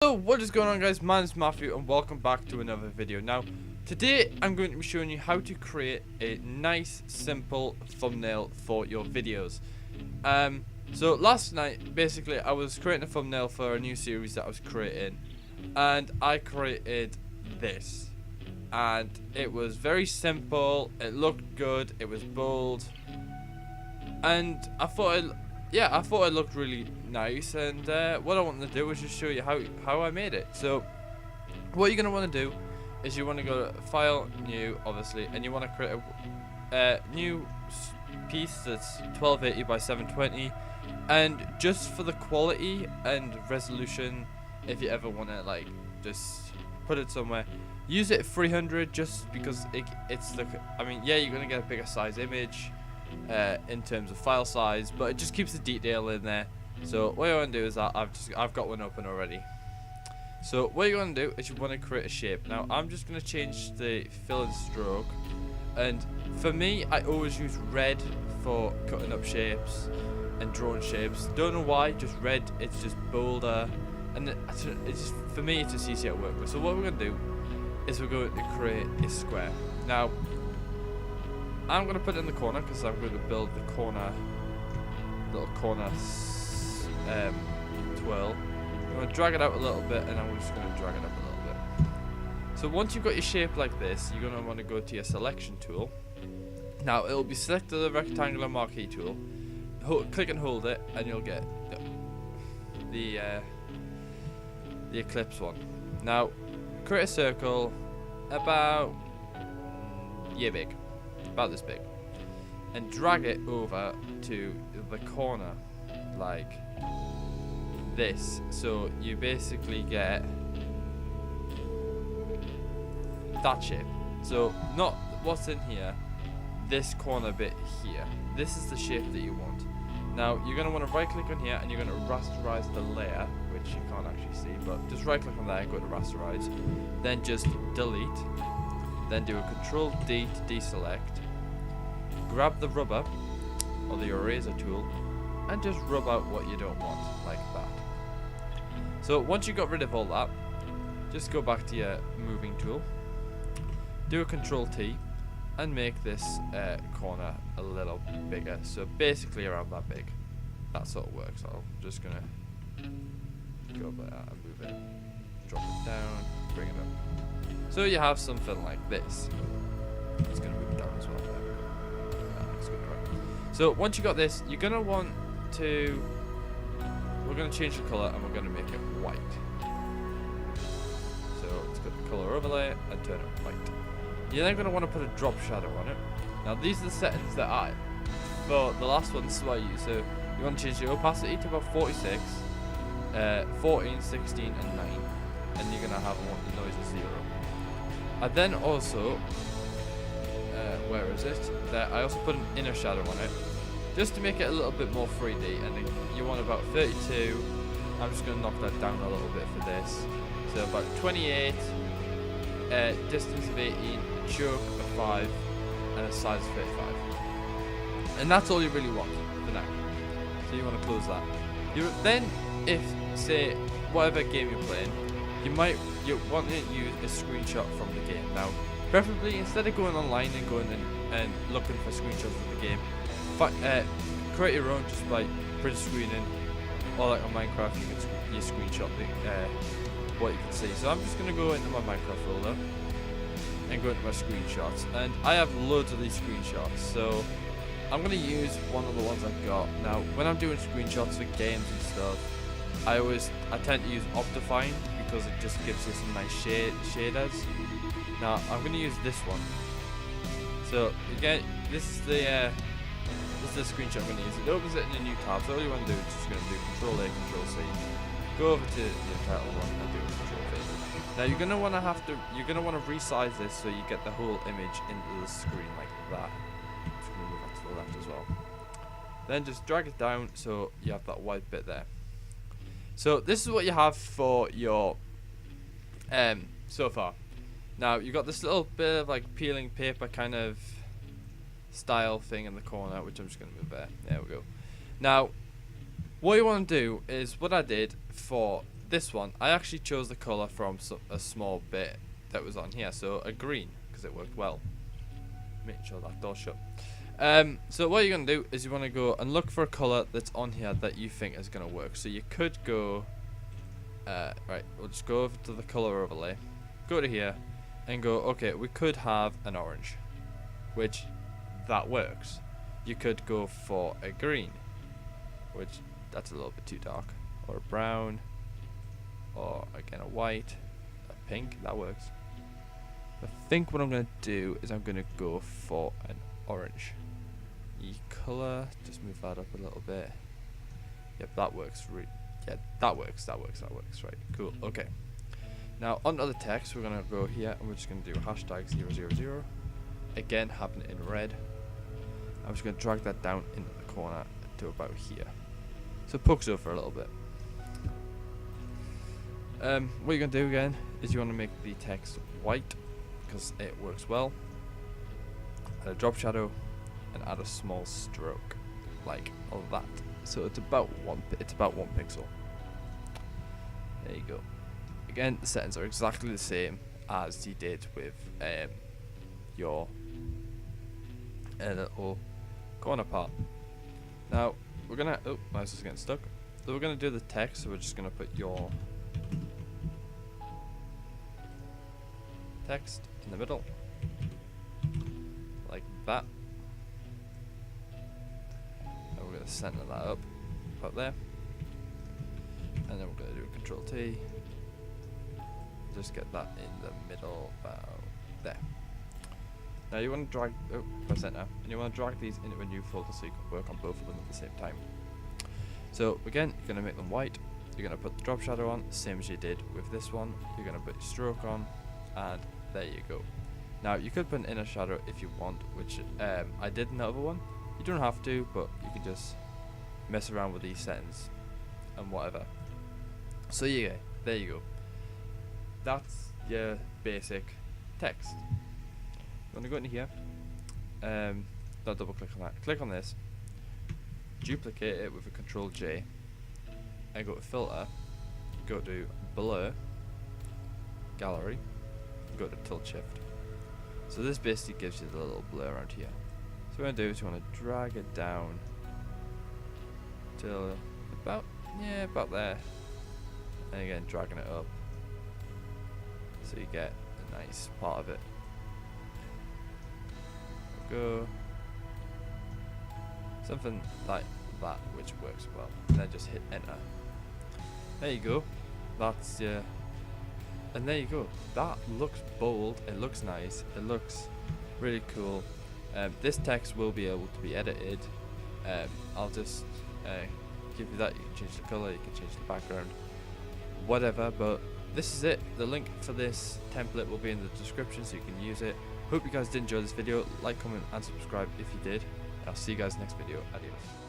So what is going on, guys? My name is Matthew and welcome back to another video. Now today I'm going to be showing you how to create a nice simple thumbnail for your videos. So last night basically I was creating a thumbnail for a new series that I was creating, and I created this, and it was very simple, it looked good, it was bold, and I thought it looked really nice, and what I wanted to do was just show you how I made it. So what you're going to want to do is you want to go to File, New, obviously, and you want to create a new piece that's 1280 by 720, and just for the quality and resolution, if you ever want to like just put it somewhere, use it 300, just because it's the, I mean, yeah, you're going to get a bigger size image in terms of file size, but it just keeps the detail in there. So what you want to do is that I've got one open already. So what you want to do is you want to create a shape. Now I'm just going to change the fill and stroke, and for me I always use red for cutting up shapes and drawing shapes. Don't know why, just red, it's just bolder, and it's just, for me it's just easier to work with. So what we're going to do is we're going to create a square. Now I'm going to put it in the corner because I'm going to build the corner, little corner twirl. I'm going to drag it out a little bit, and I'm just going to drag it up a little bit. So once you've got your shape like this, you're going to want to go to your selection tool. Now it'll be selected the rectangular marquee tool. Click and hold it, and you'll get the ellipse one. Now create a circle about big. About this big, and drag it over to the corner like this, so you basically get that shape. So not what's in here, this corner bit here, this is the shape that you want. Now you're going to want to right click on here, and you're going to rasterize the layer, which you can't actually see, but just right click on there and go to rasterize, then just delete, then do a Control D to deselect, grab the rubber or the eraser tool, and just rub out what you don't want, like that. So once you got rid of all that, just go back to your moving tool, do a Control T, and make this corner a little bigger, so basically around that big. That sort of works. I'm just gonna go over that and move it, drop it down, bring it up. So you have something like this. It's going to move it down as well. That looks good, right? So once you got this, you're going to want to, we're going to change the color, and we're going to make it white. So let's go to color overlay and turn it white. You're then going to want to put a drop shadow on it. Now these are the settings that for the last one, this is what I use. So you want to change the opacity to about 46, 14, 16, and 9. And you're going to have the noise as 0. I then also, where is it? There, I also put an inner shadow on it, just to make it a little bit more 3D. And then you want about 32. I'm just going to knock that down a little bit for this. So about 28, distance of 18, choke of 5, and a size of 35. And that's all you really want for now. So you want to close that. Then, if say whatever game you're playing, you want to use a screenshot from the game. Now, preferably instead of going online and going and looking for screenshots of the game, create your own just by print screening, or like on Minecraft, you screenshot what you can see. So I'm just going to go into my Minecraft folder and go into my screenshots, and I have loads of these screenshots. So I'm going to use one of the ones I've got. Now, when I'm doing screenshots for games and stuff, I tend to use Optifine, because it just gives you some nice shaders. Now I'm going to use this one. So again, this is the screenshot I'm going to use. It opens it in a new tab. So all you want to do is just going to do Control A, Control C, go over to the title one, and do Control V. Now you're going to want to resize this so you get the whole image into the screen like that. I'm just going to move that to the left as well. Then just drag it down so you have that white bit there. So this is what you have for your so far. Now you've got this little bit of like peeling paper kind of style thing in the corner, which I'm just going to move there. There we go. Now what you want to do is what I did for this one, I actually chose the color from a small bit that was on here, so a green, because it worked well. Make sure that door's shut. So what you're going to do is you want to go and look for a color that's on here that you think is going to work. So you could go, right, we'll just go over to the color overlay, go to here, and go, okay, we could have an orange, which that works. You could go for a green, which that's a little bit too dark, or a brown, or again a white, a pink, that works. I think what I'm going to do is I'm going to go for an orange. E-color, just move that up a little bit. Yep, that works. Yeah, that works. Right, cool. Okay. Now onto the text, we're going to go here and we're just going to do hashtag 000. Again, having it in red. I'm just going to drag that down into the corner to about here. So it pokes over a little bit. What you're going to do again is you want to make the text white because it works well. Add a drop shadow and add a small stroke like that. So it's about one pixel. There you go. Again, the settings are exactly the same as you did with your little corner part. Now we're gonna mouse is getting stuck. So we're gonna do the text, so we're just gonna put your text in the middle like that, and we're gonna center that up there, and then we're gonna do a Control T, just get that in the middle about there. Now you want to drag, press enter, and you want to drag these into a new folder so you can work on both of them at the same time. So again, you're going to make them white, you're going to put the drop shadow on, same as you did with this one, you're going to put your stroke on, and there you go. Now you could put an inner shadow if you want, which I did in the other one. You don't have to, but you can just mess around with these settings and whatever. So yeah, there you go. That's your basic text. You want to go into here, don't double click on that, click on this, duplicate it with a Control J, and go to filter, go to blur, gallery, go to tilt shift. So this basically gives you the little blur around here. So what you want to do is you want to drag it down till about there, and again dragging it up so you get a nice part of it. Go something like that, which works well, and then just hit enter. There you go. That's and there you go. That looks bold, it looks nice, it looks really cool. This text will be able to be edited. I'll just give you that. You can change the color, you can change the background, whatever, but this is it. The link for this template will be in the description so you can use it. Hope you guys did enjoy this video. Like, comment and subscribe if you did. I'll see you guys next video. Adios.